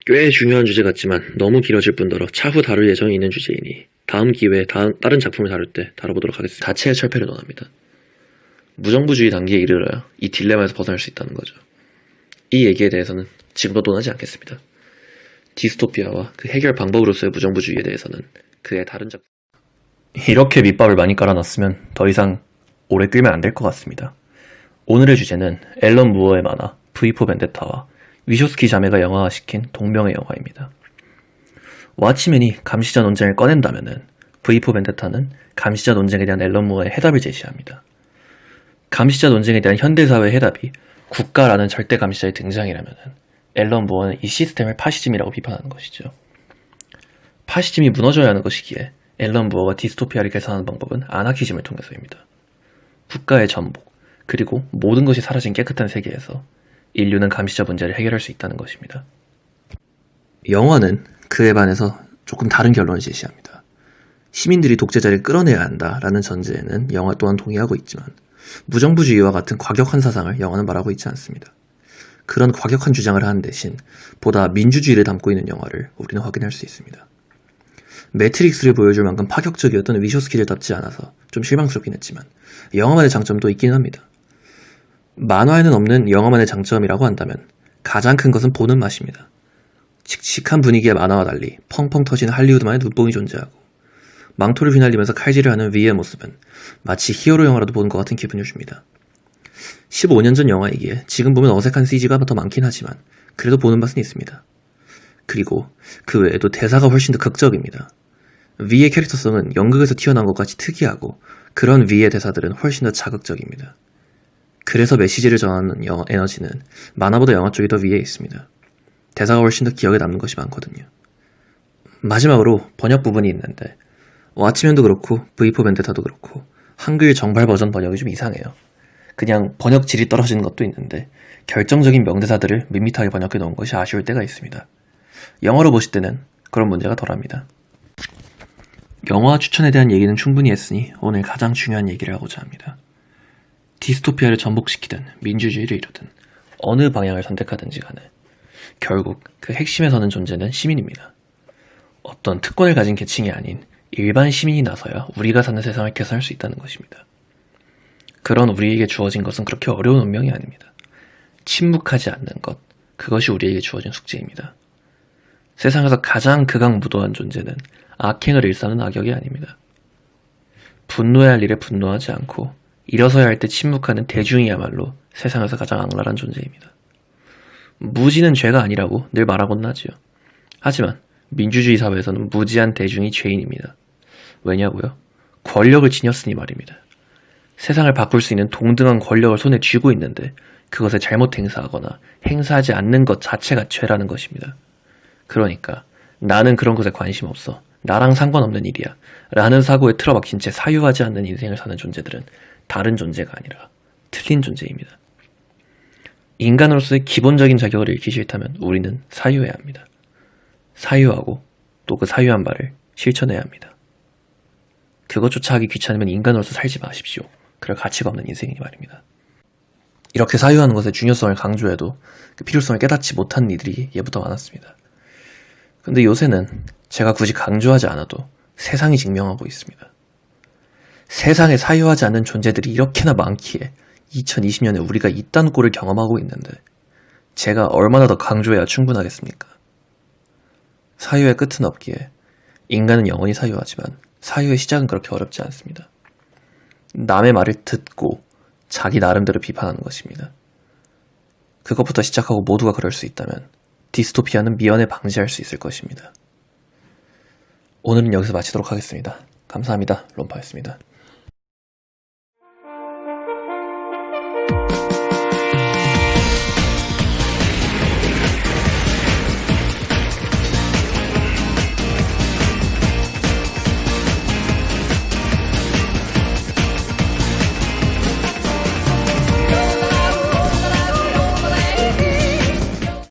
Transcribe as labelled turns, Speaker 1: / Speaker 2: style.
Speaker 1: 꽤 중요한 주제 같지만 너무 길어질 뿐더러 차후 다룰 예정이 있는 주제이니 다음 기회에 다른 작품을 다룰 때 다뤄보도록 하겠습니다. 자체의 철폐를 논합니다. 무정부주의 단계에 이르러야 이 딜레마에서 벗어날 수 있다는 거죠. 이 얘기에 대해서는 지금도 논하지 않겠습니다. 디스토피아와 그 해결 방법으로서의 무정부주의에 대해서는 그의 다른 작품. 이렇게 밑밥을 많이 깔아놨으면 더 이상 오래 끌면 안 될 것 같습니다. 오늘의 주제는 앨런 무어의 만화 V4 벤데타와 위쇼스키 자매가 영화화시킨 동명의 영화입니다. 왓치맨이 감시자 논쟁을 꺼낸다면은 V4 벤데타는 감시자 논쟁에 대한 앨런 무어의 해답을 제시합니다. 감시자 논쟁에 대한 현대사회의 해답이 국가라는 절대 감시자의 등장이라면은 앨런 무어는 이 시스템을 파시즘이라고 비판하는 것이죠. 파시즘이 무너져야 하는 것이기에 앨런 무어가 디스토피아를 개선하는 방법은 아나키즘을 통해서입니다. 국가의 전복, 그리고 모든 것이 사라진 깨끗한 세계에서 인류는 감시자 문제를 해결할 수 있다는 것입니다. 영화는 그에 반해서 조금 다른 결론을 제시합니다. 시민들이 독재자를 끌어내야 한다라는 전제에는 영화 또한 동의하고 있지만 무정부주의와 같은 과격한 사상을 영화는 말하고 있지 않습니다. 그런 과격한 주장을 하는 대신 보다 민주주의를 담고 있는 영화를 우리는 확인할 수 있습니다. 매트릭스를 보여줄 만큼 파격적이었던 위쇼스키를답지 않아서 좀 실망스럽긴 했지만 영화만의 장점도 있긴 합니다. 만화에는 없는 영화만의 장점이라고 한다면 가장 큰 것은 보는 맛입니다. 칙칙한 분위기의 만화와 달리 펑펑 터지는 할리우드만의 눈뽕이 존재하고 망토를 휘날리면서 칼질을 하는 위의 모습은 마치 히어로 영화라도 보는 것 같은 기분을 줍니다. 15년 전 영화이기에 지금 보면 어색한 CG가 더 많긴 하지만 그래도 보는 맛은 있습니다. 그리고 그 외에도 대사가 훨씬 더 극적입니다. 위의 캐릭터성은 연극에서 튀어나온 것 같이 특이하고 그런 위의 대사들은 훨씬 더 자극적입니다. 그래서 메시지를 전하는 에너지는 만화보다 영화 쪽이 더 위에 있습니다. 대사가 훨씬 더 기억에 남는 것이 많거든요. 마지막으로 번역 부분이 있는데 왓치맨도 그렇고 V4 벤데타도 그렇고 한글 정발 버전 번역이 좀 이상해요. 그냥 번역질이 떨어지는 것도 있는데 결정적인 명대사들을 밋밋하게 번역해 놓은 것이 아쉬울 때가 있습니다. 영어로 보실 때는 그런 문제가 덜합니다. 영화 추천에 대한 얘기는 충분히 했으니 오늘 가장 중요한 얘기를 하고자 합니다. 디스토피아를 전복시키든 민주주의를 이루든 어느 방향을 선택하든지 간에 결국 그 핵심에 서는 존재는 시민입니다. 어떤 특권을 가진 계층이 아닌 일반 시민이 나서야 우리가 사는 세상을 개선할 수 있다는 것입니다. 그런 우리에게 주어진 것은 그렇게 어려운 운명이 아닙니다. 침묵하지 않는 것, 그것이 우리에게 주어진 숙제입니다. 세상에서 가장 극악무도한 존재는 악행을 일삼는 악역이 아닙니다. 분노해야 할 일에 분노하지 않고 일어서야 할 때 침묵하는 대중이야말로 세상에서 가장 악랄한 존재입니다. 무지는 죄가 아니라고 늘 말하곤 하지요. 하지만 민주주의 사회에서는 무지한 대중이 죄인입니다. 왜냐고요? 권력을 지녔으니 말입니다. 세상을 바꿀 수 있는 동등한 권력을 손에 쥐고 있는데 그것을 잘못 행사하거나 행사하지 않는 것 자체가 죄라는 것입니다. 그러니까 나는 그런 것에 관심 없어. 나랑 상관없는 일이야. 라는 사고에 틀어박힌 채 사유하지 않는 인생을 사는 존재들은 다른 존재가 아니라 틀린 존재입니다. 인간으로서의 기본적인 자격을 잃기 싫다면 우리는 사유해야 합니다. 사유하고 또 그 사유한 바를 실천해야 합니다. 그것조차 하기 귀찮으면 인간으로서 살지 마십시오. 그럴 가치가 없는 인생이니 말입니다. 이렇게 사유하는 것의 중요성을 강조해도 그 필요성을 깨닫지 못한 이들이 예부터 많았습니다. 근데 요새는 제가 굳이 강조하지 않아도 세상이 증명하고 있습니다. 세상에 사유하지 않는 존재들이 이렇게나 많기에 2020년에 우리가 이딴 꼴을 경험하고 있는데 제가 얼마나 더 강조해야 충분하겠습니까? 사유의 끝은 없기에 인간은 영원히 사유하지만 사유의 시작은 그렇게 어렵지 않습니다. 남의 말을 듣고 자기 나름대로 비판하는 것입니다. 그것부터 시작하고 모두가 그럴 수 있다면 디스토피아는 미연에 방지할 수 있을 것입니다. 오늘은 여기서 마치도록 하겠습니다. 감사합니다. 롬파였습니다.